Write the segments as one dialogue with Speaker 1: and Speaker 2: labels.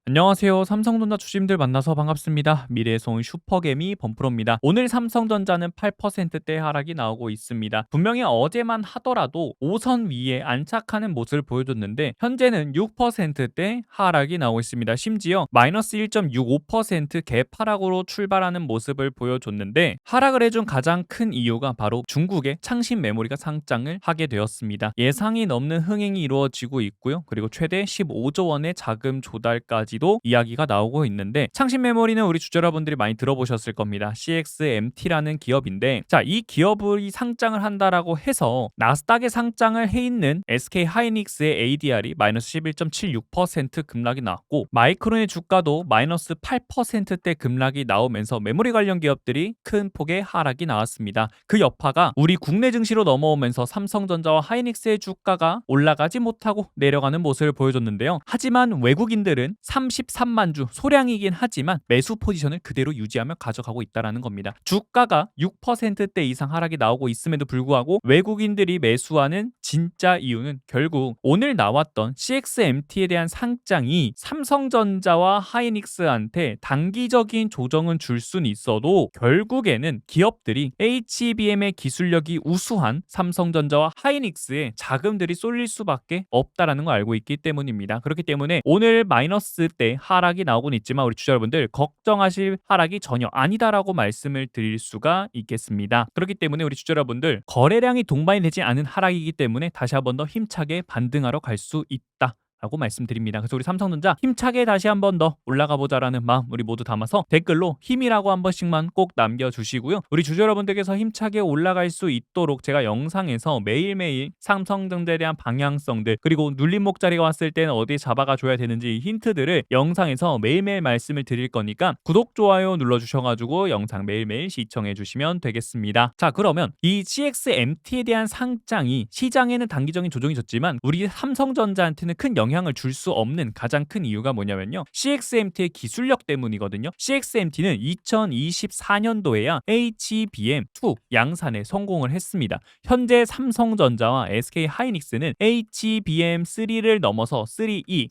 Speaker 1: 안녕하세요. 삼성전자 주주님들 만나서 반갑습니다. 미래의 손 슈퍼개미 범프로입니다. 오늘 삼성전자는 8%대 하락이 나오고 있습니다. 분명히 어제만 하더라도 5선 위에 안착하는 모습을 보여줬는데 현재는 6%대 하락이 나오고 있습니다. 심지어 마이너스 1.65% 하락으로 출발하는 모습을 보여줬는데 하락을 해준 가장 큰 이유가 바로 중국의 창신 메모리가 상장을 하게 되었습니다. 예상이 넘는 흥행이 이루어지고 있고요. 그리고 최대 15조 원의 자금 조달까지 도 이야기가 나오고 있는데 창신 메모리는 우리 주주 여러분들이 많이 들어보셨을 겁니다. CXMT라는 기업인데 이 기업이 상장을 한다라고 해서 나스닥에 상장을 해 있는 SK하이닉스의 ADR이 마이너스 11.76% 급락이 나왔고 마이크론의 주가도 마이너스 8%대 급락이 나오면서 메모리 관련 기업들이 큰 폭의 하락이 나왔습니다. 그 여파가 우리 국내 증시로 넘어오면서 삼성전자와 하이닉스의 주가가 올라가지 못하고 내려가는 모습을 보여줬는데요. 하지만 외국인들은 33만 주 소량이긴 하지만 매수 포지션을 그대로 유지하며 가져가고 있다는 겁니다. 주가가 6%대 이상 하락이 나오고 있음에도 불구하고 외국인들이 매수하는 진짜 이유는 결국 오늘 나왔던 CXMT에 대한 상장이 삼성전자와 하이닉스한테 단기적인 조정은 줄 수는 있어도 결국에는 기업들이 HBM의 기술력이 우수한 삼성전자와 하이닉스에 자금들이 쏠릴 수밖에 없다라는 걸 알고 있기 때문입니다. 그렇기 때문에 오늘 마이너스 때 하락이 나오곤 있지만 우리 주주 여러분들 걱정하실 하락이 전혀 아니다라고 말씀을 드릴 수가 있겠습니다. 그렇기 때문에 우리 주주 여러분들 거래량이 동반이 되지 않은 하락이기 때문에 다시 한 번 더 힘차게 반등하러 갈 수 있다 라고 말씀드립니다. 그래서 우리 삼성전자 힘차게 다시 한 번 더 올라가 보자라는 마음 우리 모두 담아서 댓글로 힘이라고 한 번씩만 꼭 남겨주시고요. 우리 주주 여러분들께서 힘차게 올라갈 수 있도록 제가 영상에서 매일매일 삼성전자에 대한 방향성들 그리고 눌림 목자리가 왔을 때는 어디 잡아가 줘야 되는지 힌트들을 영상에서 매일매일 말씀을 드릴 거니까 구독, 좋아요 눌러주셔가지고 영상 매일매일 시청해 주시면 되겠습니다. 자, 그러면 이 CXMT에 대한 상장이 시장에는 단기적인 조정이 졌지만 우리 삼성전자한테는 큰 영향을 줄 수 없는 가장 큰 이유가 뭐냐면요. CXMT의 기술력 때문이거든요. CXMT는 2024년도에야 HBM2 양산에 성공을 했습니다. 현재 삼성전자와 SK하이닉스는 HBM3를 넘어서 3E,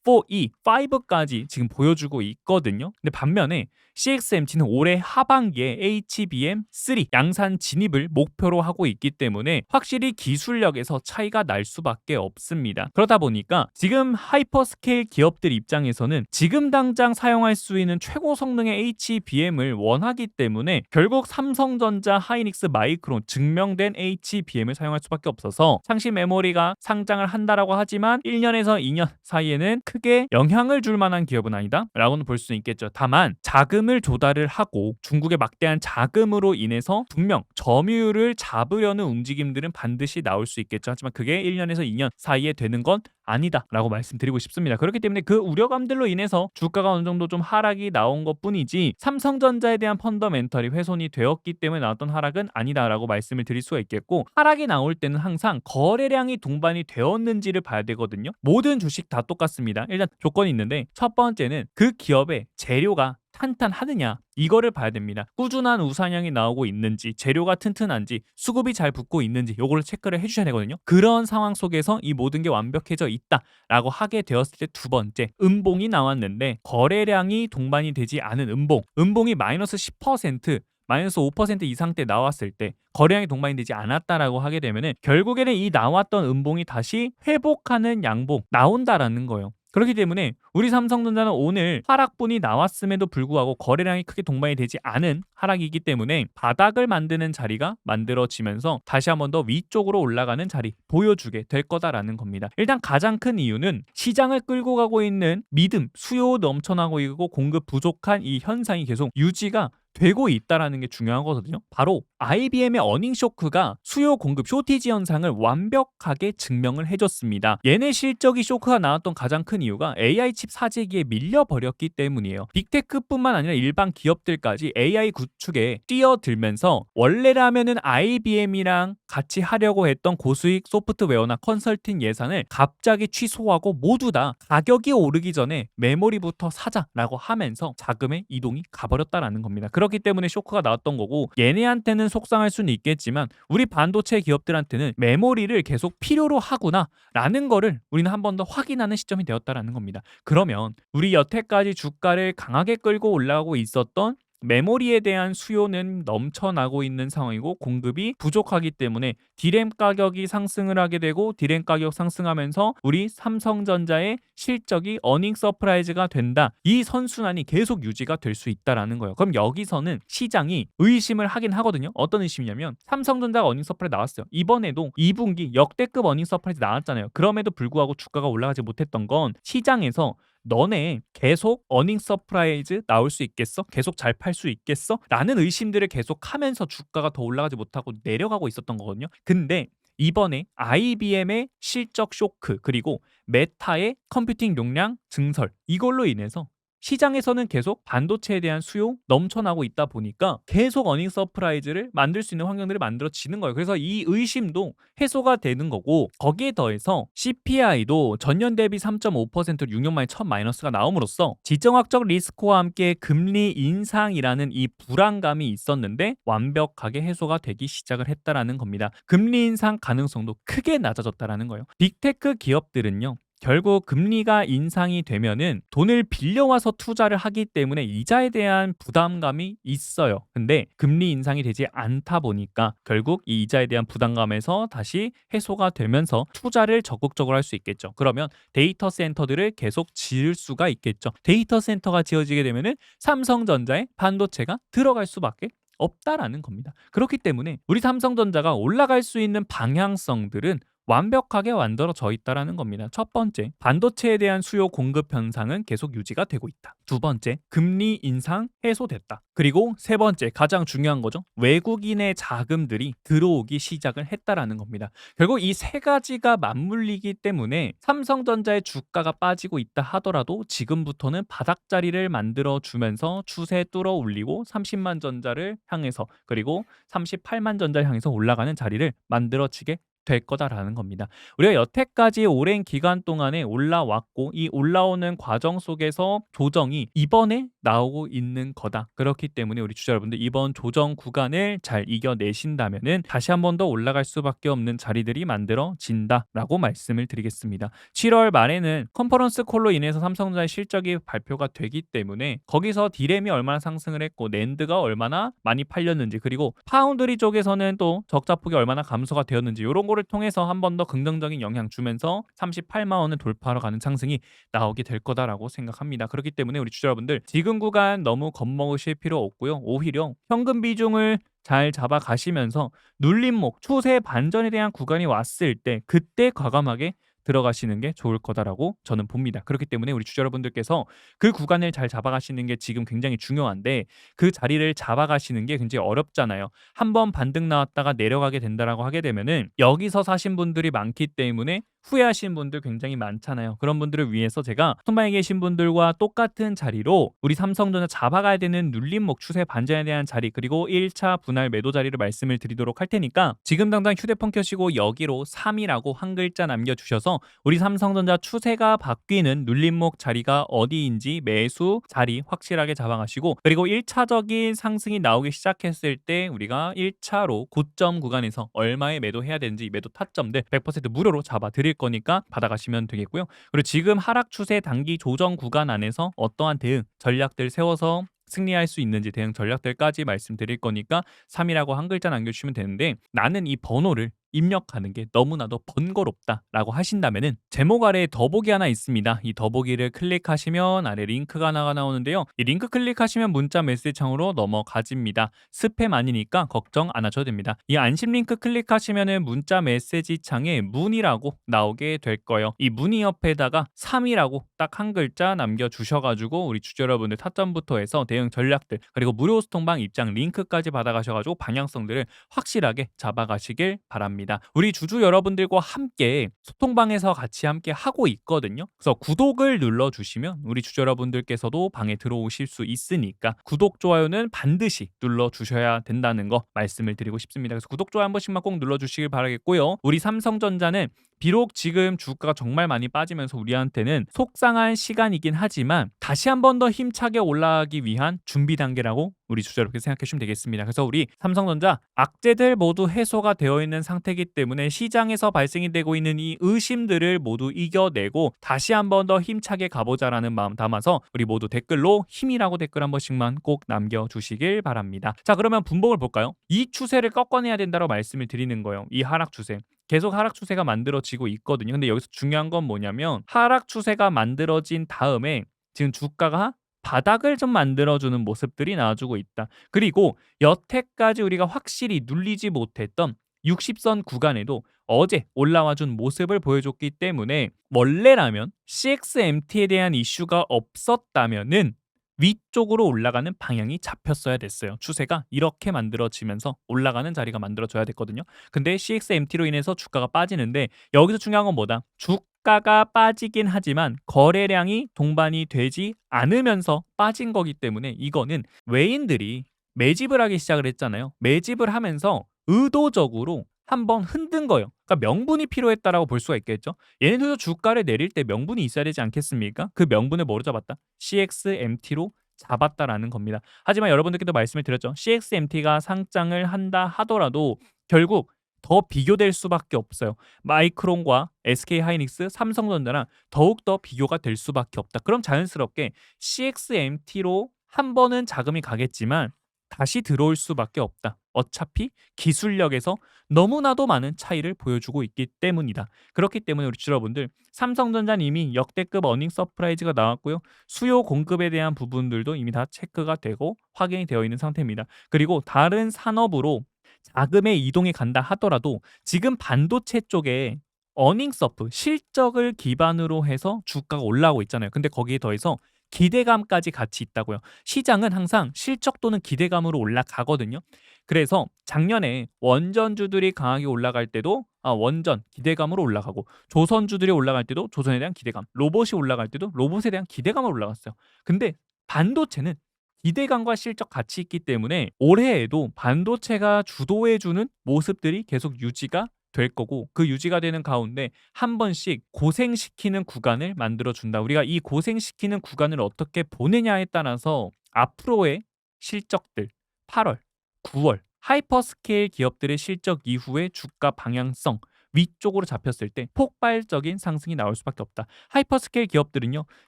Speaker 1: 4E, 5까지 지금 보여주고 있거든요. 근데 반면에 CXMT는 올해 하반기에 HBM3 양산 진입을 목표로 하고 있기 때문에 확실히 기술력에서 차이가 날 수밖에 없습니다. 그러다 보니까 지금 하이퍼스케일 기업들 입장에서는 지금 당장 사용할 수 있는 최고 성능의 HBM을 원하기 때문에 결국 삼성전자, 하이닉스, 마이크론 증명된 HBM을 사용할 수밖에 없어서 창신 메모리가 상장을 한다라고 하지만 1년에서 2년 사이에는 크게 영향을 줄 만한 기업은 아니다 라고는 볼 수 있겠죠. 다만 자금을 조달을 하고 중국의 막대한 자금으로 인해서 분명 점유율을 잡으려는 움직임들은 반드시 나올 수 있겠죠. 하지만 그게 1년에서 2년 사이에 되는 건 아니다 라고 말씀드리고 싶습니다. 그렇기 때문에 그 우려감들로 인해서 주가가 어느 정도 좀 하락이 나온 것뿐이지 삼성전자에 대한 펀더멘털이 훼손이 되었기 때문에 나왔던 하락은 아니다 라고 말씀을 드릴 수가 있겠고, 하락이 나올 때는 항상 거래량이 동반이 되었는지를 봐야 되거든요. 모든 주식 다 똑같습니다. 일단 조건이 있는데 첫 번째는 그 기업의 재료가 탄탄하느냐 이거를 봐야 됩니다. 꾸준한 우상향이 나오고 있는지, 재료가 튼튼한지, 수급이 잘 붙고 있는지 요거를 체크를 해주셔야 되거든요. 그런 상황 속에서 이 모든 게 완벽해져 있다라고 하게 되었을 때 두 번째, 음봉이 나왔는데 거래량이 동반이 되지 않은 음봉이 마이너스 10%, 마이너스 5% 이상대 나왔을 때 거래량이 동반이 되지 않았다라고 하게 되면은 결국에는 이 나왔던 음봉이 다시 회복하는 양봉 나온다라는 거예요. 그렇기 때문에 우리 삼성전자는 오늘 하락분이 나왔음에도 불구하고 거래량이 크게 동반이 되지 않은 하락이기 때문에 바닥을 만드는 자리가 만들어지면서 다시 한 번 더 위쪽으로 올라가는 자리 보여주게 될 거다라는 겁니다. 일단 가장 큰 이유는 시장을 끌고 가고 있는 믿음, 수요 넘쳐나고 있고 공급 부족한 이 현상이 계속 유지가 되고 있다라는 게 중요하거든요. 바로 IBM의 어닝 쇼크가 수요 공급 쇼티지 현상을 완벽하게 증명을 해줬습니다. 얘네 실적이 쇼크가 나왔던 가장 큰 이유가 AI 칩 사재기에 밀려버렸기 때문이에요. 빅테크뿐만 아니라 일반 기업들까지 AI 구축에 뛰어들면서 원래라면은 IBM이랑 같이 하려고 했던 고수익 소프트웨어나 컨설팅 예산을 갑자기 취소하고 모두 다 가격이 오르기 전에 메모리부터 사자라고 하면서 자금의 이동이 가버렸다라는 겁니다. 그렇기 때문에 쇼크가 나왔던 거고, 얘네한테는 속상할 수는 있겠지만 우리 반도체 기업들한테는 메모리를 계속 필요로 하구나라는 거를 우리는 한 번 더 확인하는 시점이 되었다라는 겁니다. 그러면 우리 여태까지 주가를 강하게 끌고 올라가고 있었던 메모리에 대한 수요는 넘쳐나고 있는 상황이고 공급이 부족하기 때문에 디램 가격이 상승을 하게 되고, 디램 가격 상승하면서 우리 삼성전자의 실적이 어닝 서프라이즈가 된다. 이 선순환이 계속 유지가 될 수 있다라는 거예요. 그럼 여기서는 시장이 의심을 하긴 하거든요. 어떤 의심이냐면, 삼성전자가 어닝 서프라이즈 나왔어요. 이번에도 2분기 역대급 어닝 서프라이즈 나왔잖아요. 그럼에도 불구하고 주가가 올라가지 못했던 건 시장에서 너네 계속 어닝 서프라이즈 나올 수 있겠어? 계속 잘 팔 수 있겠어? 라는 의심들을 계속 하면서 주가가 더 올라가지 못하고 내려가고 있었던 거거든요. 근데 이번에 IBM의 실적 쇼크, 그리고 메타의 컴퓨팅 용량 증설, 이걸로 인해서 시장에서는 계속 반도체에 대한 수요 넘쳐나고 있다 보니까 계속 어닝 서프라이즈를 만들 수 있는 환경들이 만들어지는 거예요. 그래서 이 의심도 해소가 되는 거고, 거기에 더해서 CPI도 전년 대비 3.5%로 6년 만에 첫 마이너스가 나옴으로써 지정학적 리스크와 함께 금리 인상이라는 이 불안감이 있었는데 완벽하게 해소가 되기 시작을 했다라는 겁니다. 금리 인상 가능성도 크게 낮아졌다라는 거예요. 빅테크 기업들은요, 결국 금리가 인상이 되면은 돈을 빌려와서 투자를 하기 때문에 이자에 대한 부담감이 있어요. 근데 금리 인상이 되지 않다 보니까 결국 이 이자에 대한 부담감에서 다시 해소가 되면서 투자를 적극적으로 할 수 있겠죠. 그러면 데이터 센터들을 계속 지을 수가 있겠죠. 데이터 센터가 지어지게 되면은 삼성전자에 반도체가 들어갈 수밖에 없다라는 겁니다. 그렇기 때문에 우리 삼성전자가 올라갈 수 있는 방향성들은 완벽하게 만들어져 있다라는 겁니다. 첫 번째, 반도체에 대한 수요 공급 현상은 계속 유지가 되고 있다. 두 번째, 금리 인상 해소됐다. 그리고 세 번째, 가장 중요한 거죠. 외국인의 자금들이 들어오기 시작을 했다라는 겁니다. 결국 이 세 가지가 맞물리기 때문에 삼성전자의 주가가 빠지고 있다 하더라도 지금부터는 바닥자리를 만들어 주면서 추세 뚫어 올리고 30만 전자를 향해서, 그리고 38만 전자를 향해서 올라가는 자리를 만들어지게 될 거다라는 겁니다. 우리가 여태까지 오랜 기간 동안에 올라왔고, 이 올라오는 과정 속에서 조정이 이번에 나오고 있는 거다. 그렇기 때문에 우리 투자 여러분들, 이번 조정 구간을 잘 이겨내신다면은 다시 한 번 더 올라갈 수밖에 없는 자리들이 만들어진다라고 말씀을 드리겠습니다. 7월 말에는 컨퍼런스 콜로 인해서 삼성전자의 실적이 발표가 되기 때문에 거기서 디램이 얼마나 상승을 했고 낸드가 얼마나 많이 팔렸는지, 그리고 파운드리 쪽에서는 또 적자폭이 얼마나 감소가 되었는지, 이런 거를 통해서 한 번 더 긍정적인 영향 주면서 38만 원을 돌파하러 가는 상승이 나오게 될 거다라고 생각합니다. 그렇기 때문에 우리 투자 여러분들, 지금 구간 너무 겁먹으실 필요 없고요. 오히려 현금 비중을 잘 잡아가시면서 눌림목, 추세 반전에 대한 구간이 왔을 때 그때 과감하게 들어가시는 게 좋을 거다라고 저는 봅니다. 그렇기 때문에 우리 투자 여러분들께서 그 구간을 잘 잡아가시는 게 지금 굉장히 중요한데, 그 자리를 잡아가시는 게 굉장히 어렵잖아요. 한번 반등 나왔다가 내려가게 된다라고 하게 되면은 여기서 사신 분들이 많기 때문에 후회하신 분들 굉장히 많잖아요. 그런 분들을 위해서 제가 손방에 계신 분들과 똑같은 자리로 우리 삼성전자 잡아가야 되는 눌림목, 추세 반전에 대한 자리, 그리고 1차 분할 매도 자리를 말씀을 드리도록 할 테니까 지금 당장 휴대폰 켜시고 여기로 3이라고 한 글자 남겨주셔서 우리 삼성전자 추세가 바뀌는 눌림목 자리가 어디인지 매수 자리 확실하게 잡아가시고, 그리고 1차적인 상승이 나오기 시작했을 때 우리가 1차로 고점 구간에서 얼마에 매도해야 되는지 매도 타점들 100% 무료로 잡아드릴 거니까 받아가시면 되겠고요. 그리고 지금 하락 추세 단기 조정 구간 안에서 어떠한 대응 전략들 세워서 승리할 수 있는지 대응 전략들까지 말씀드릴 거니까 3이라고 한 글자 남겨주시면 되는데, 나는 이 번호를 입력하는 게 너무나도 번거롭다라고 하신다면은 제목 아래에 더보기 하나 있습니다. 이 더보기를 클릭하시면 아래 링크가 하나가 나오는데요. 이 링크 클릭하시면 문자 메시지 창으로 넘어가집니다. 스팸 아니니까 걱정 안 하셔도 됩니다. 이 안심 링크 클릭하시면은 문자 메시지 창에 문의라고 나오게 될 거예요. 이 문의 옆에다가 3이라고 딱 한 글자 남겨주셔가지고 우리 주주 여러분들 타점부터 해서 대응 전략들, 그리고 무료 소통방 입장 링크까지 받아가셔가지고 방향성들을 확실하게 잡아가시길 바랍니다. 우리 주주 여러분들과 함께 소통방에서 같이 함께 하고 있거든요. 그래서 구독을 눌러주시면 우리 주주 여러분들께서도 방에 들어오실 수 있으니까 구독, 좋아요는 반드시 눌러주셔야 된다는 거 말씀을 드리고 싶습니다. 그래서 구독, 좋아요 한 번씩만 꼭 눌러주시길 바라겠고요. 우리 삼성전자는 비록 지금 주가가 정말 많이 빠지면서 우리한테는 속상한 시간이긴 하지만 다시 한 번 더 힘차게 올라가기 위한 준비 단계라고 우리 주주 여러분께 생각해 주시면 되겠습니다. 그래서 우리 삼성전자 악재들 모두 해소가 되어 있는 상태이기 때문에 시장에서 발생이 되고 있는 이 의심들을 모두 이겨내고 다시 한 번 더 힘차게 가보자라는 마음 담아서 우리 모두 댓글로 힘이라고 댓글 한 번씩만 꼭 남겨주시길 바랍니다. 자, 그러면 분봉을 볼까요? 이 추세를 꺾어내야 된다고 말씀을 드리는 거예요. 이 하락 추세. 계속 하락 추세가 만들어지고 있거든요. 근데 여기서 중요한 건 뭐냐면 하락 추세가 만들어진 다음에 지금 주가가 바닥을 좀 만들어주는 모습들이 나와주고 있다. 그리고 여태까지 우리가 확실히 눌리지 못했던 60선 구간에도 어제 올라와준 모습을 보여줬기 때문에 원래라면 CXMT에 대한 이슈가 없었다면은 위쪽으로 올라가는 방향이 잡혔어야 됐어요. 추세가 이렇게 만들어지면서 올라가는 자리가 만들어져야 됐거든요. 근데 CXMT로 인해서 주가가 빠지는데 여기서 중요한 건 뭐다? 주가가 빠지긴 하지만 거래량이 동반이 되지 않으면서 빠진 거기 때문에 이거는 외인들이 매집을 하기 시작을 했잖아요. 매집을 하면서 의도적으로 한번 흔든 거예요. 그러니까 명분이 필요했다라고 볼 수가 있겠죠. 얘네들도 주가를 내릴 때 명분이 있어야 되지 않겠습니까? 그 명분을 뭐로 잡았다? CXMT로 잡았다라는 겁니다. 하지만 여러분들께도 말씀을 드렸죠. CXMT가 상장을 한다 하더라도 결국 더 비교될 수밖에 없어요. 마이크론과 SK하이닉스, 삼성전자랑 더욱더 비교가 될 수밖에 없다. 그럼 자연스럽게 CXMT로 한 번은 자금이 가겠지만 다시 들어올 수밖에 없다. 어차피 기술력에서 너무나도 많은 차이를 보여주고 있기 때문이다. 그렇기 때문에 우리 여러분들 삼성전자는 이미 역대급 어닝 서프라이즈가 나왔고요. 수요 공급에 대한 부분들도 이미 다 체크가 되고 확인이 되어 있는 상태입니다. 그리고 다른 산업으로 자금의 이동이 간다 하더라도 지금 반도체 쪽에 어닝 서프 실적을 기반으로 해서 주가가 올라오고 있잖아요. 근데 거기에 더해서 기대감까지 같이 있다고요. 시장은 항상 실적 또는 기대감으로 올라가거든요. 그래서 작년에 원전주들이 강하게 올라갈 때도 원전 기대감으로 올라가고 조선주들이 올라갈 때도 조선에 대한 기대감, 로봇이 올라갈 때도 로봇에 대한 기대감으로 올라갔어요. 근데 반도체는 기대감과 실적 같이 있기 때문에 올해에도 반도체가 주도해주는 모습들이 계속 유지가 될 거고 그 유지가 되는 가운데 한 번씩 고생시키는 구간을 만들어 준다. 우리가 이 고생시키는 구간을 어떻게 보느냐에 따라서 앞으로의 실적들 8월, 9월 하이퍼스케일 기업들의 실적 이후의 주가 방향성 위쪽으로 잡혔을 때 폭발적인 상승이 나올 수밖에 없다. 하이퍼스케일 기업들은요.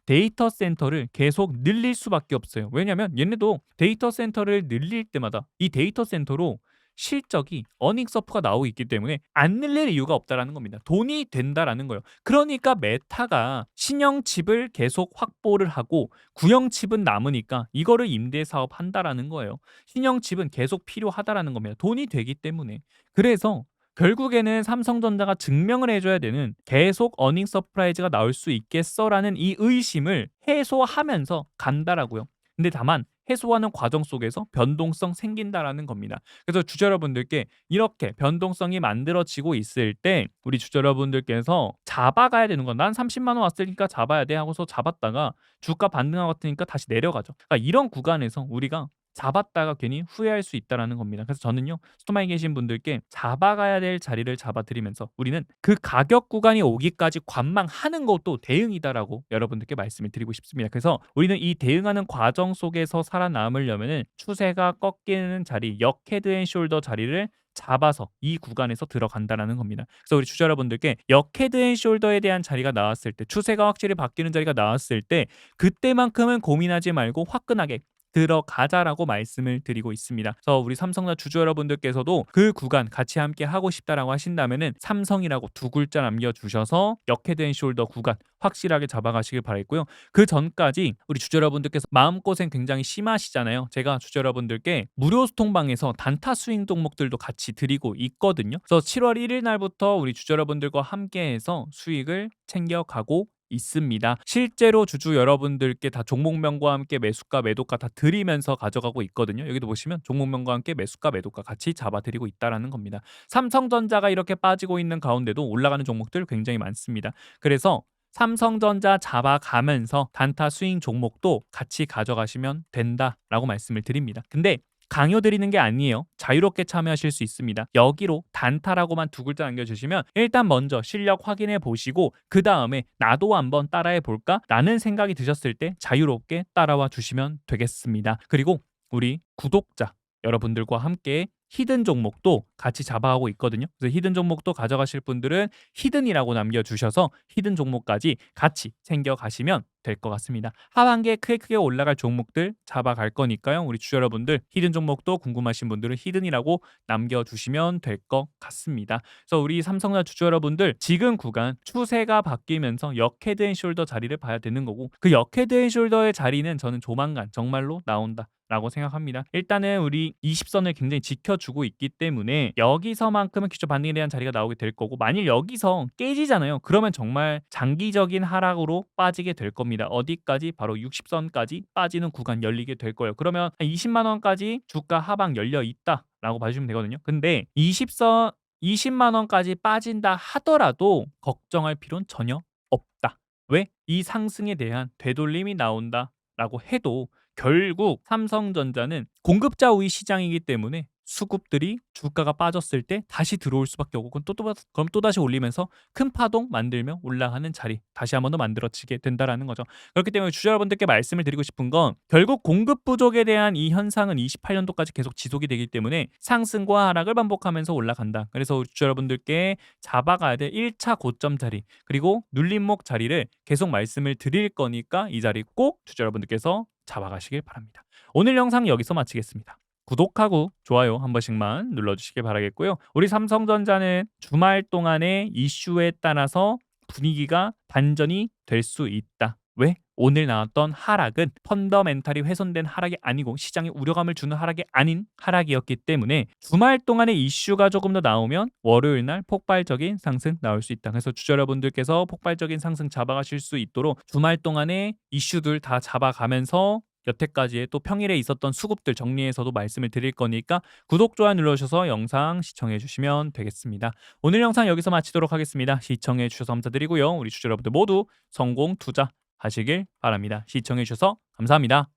Speaker 1: 데이터 센터를 계속 늘릴 수밖에 없어요. 왜냐하면 얘네도 데이터 센터를 늘릴 때마다 이 데이터 센터로 실적이 어닝 서프가 나오고 있기 때문에 안 늘릴 이유가 없다라는 겁니다. 돈이 된다라는 거예요. 그러니까 메타가 신형 칩을 계속 확보를 하고 구형 칩은 남으니까 이거를 임대 사업 한다라는 거예요. 신형 칩은 계속 필요하다라는 겁니다. 돈이 되기 때문에. 그래서 결국에는 삼성전자가 증명을 해줘야 되는 계속 어닝 서프라이즈가 나올 수 있겠어라는 이 의심을 해소하면서 간다라고요. 근데 다만 해소하는 과정 속에서 변동성 생긴다라는 겁니다. 그래서 주주 여러분들께 이렇게 변동성이 만들어지고 있을 때 우리 주주 여러분들께서 잡아가야 되는 건 난 30만 원 왔으니까 잡아야 돼 하고서 잡았다가 주가 반등하고 같으니까 다시 내려가죠. 그러니까 이런 구간에서 우리가 잡았다가 괜히 후회할 수 있다라는 겁니다. 그래서 저는요 스토마에 계신 분들께 잡아가야 될 자리를 잡아드리면서 우리는 그 가격 구간이 오기까지 관망하는 것도 대응이다라고 여러분들께 말씀을 드리고 싶습니다. 그래서 우리는 이 대응하는 과정 속에서 살아남으려면은 추세가 꺾이는 자리, 역 헤드앤숄더 자리를 잡아서 이 구간에서 들어간다라는 겁니다. 그래서 우리 주주 여러분들께 역 헤드앤숄더에 대한 자리가 나왔을 때 추세가 확실히 바뀌는 자리가 나왔을 때 그때만큼은 고민하지 말고 화끈하게 들어가자라고 말씀을 드리고 있습니다. 그래서 우리 삼성전자 주주 여러분들께서도 그 구간 같이 함께 하고 싶다라고 하신다면은 삼성이라고 두 글자 남겨주셔서 역헤드앤숄더 구간 확실하게 잡아가시길 바라겠고요. 그 전까지 우리 주주 여러분들께서 마음고생 굉장히 심하시잖아요. 제가 주주 여러분들께 무료 소통방에서 단타 스윙 종목들도 같이 드리고 있거든요. 그래서 7월 1일 날부터 우리 주주 여러분들과 함께해서 수익을 챙겨가고 있습니다. 실제로 주주 여러분들께 다 종목명과 함께 매수가 매도가 다 드리면서 가져가고 있거든요. 여기도 보시면 종목명과 함께 매수가 매도가 같이 잡아드리고 있다라는 겁니다. 삼성전자가 이렇게 빠지고 있는 가운데도 올라가는 종목들 굉장히 많습니다. 그래서 삼성전자 잡아가면서 단타 스윙 종목도 같이 가져가시면 된다라고 말씀을 드립니다. 근데 강요 드리는 게 아니에요. 자유롭게 참여하실 수 있습니다. 여기로 단타라고만 두 글자 남겨주시면 일단 먼저 실력 확인해 보시고 그 다음에 나도 한번 따라해 볼까? 라는 생각이 드셨을 때 자유롭게 따라와 주시면 되겠습니다. 그리고 우리 구독자 여러분들과 함께 히든 종목도 같이 잡아가고 있거든요. 그래서 히든 종목도 가져가실 분들은 히든이라고 남겨주셔서 히든 종목까지 같이 챙겨가시면 될 것 같습니다. 하반기에 크게 올라갈 종목들 잡아갈 거니까요. 우리 주주 여러분들 히든 종목도 궁금하신 분들은 히든이라고 남겨주시면 될 것 같습니다. 그래서 우리 삼성전자 주주 여러분들 지금 구간 추세가 바뀌면서 역헤드앤숄더 자리를 봐야 되는 거고 그 역헤드앤숄더의 자리는 저는 조만간 정말로 나온다. 라고 생각합니다. 일단은 우리 20선을 굉장히 지켜주고 있기 때문에 여기서만큼은 기초 반등에 대한 자리가 나오게 될 거고 만일 여기서 깨지잖아요. 그러면 정말 장기적인 하락으로 빠지게 될 겁니다. 어디까지? 바로 60선까지 빠지는 구간 열리게 될 거예요. 그러면 한 20만 원까지 주가 하방 열려 있다라고 봐주시면 되거든요. 근데 20만 원까지 빠진다 하더라도 걱정할 필요는 전혀 없다. 왜? 이 상승에 대한 되돌림이 나온다라고 해도 결국 삼성전자는 공급자 우위 시장이기 때문에 수급들이 주가가 빠졌을 때 다시 들어올 수밖에 없고 그럼 또다시 올리면서 큰 파동 만들며 올라가는 자리 다시 한 번 더 만들어지게 된다라는 거죠. 그렇기 때문에 주주 여러분들께 말씀을 드리고 싶은 건 결국 공급 부족에 대한 이 현상은 28년도까지 계속 지속이 되기 때문에 상승과 하락을 반복하면서 올라간다. 그래서 주주 여러분들께 잡아가야 될 1차 고점 자리 그리고 눌림목 자리를 계속 말씀을 드릴 거니까 이 자리 꼭 주주 여러분들께서 잡아가시길 바랍니다. 오늘 영상 여기서 마치겠습니다. 구독하고 좋아요 한 번씩만 눌러주시길 바라겠고요. 우리 삼성전자는 주말 동안의 이슈에 따라서 분위기가 반전이 될 수 있다. 왜? 오늘 나왔던 하락은 펀더멘탈이 훼손된 하락이 아니고 시장에 우려감을 주는 하락이 아닌 하락이었기 때문에 주말 동안의 이슈가 조금 더 나오면 월요일 날 폭발적인 상승 나올 수 있다. 그래서 주주 여러분들께서 폭발적인 상승 잡아가실 수 있도록 주말 동안의 이슈들 다 잡아가면서 여태까지의 또 평일에 있었던 수급들 정리해서도 말씀을 드릴 거니까 구독, 좋아요 눌러주셔서 영상 시청해 주시면 되겠습니다. 오늘 영상 여기서 마치도록 하겠습니다. 시청해 주셔서 감사드리고요. 우리 주주 여러분들 모두 성공 투자 하시길 바랍니다. 시청해 주셔서 감사합니다.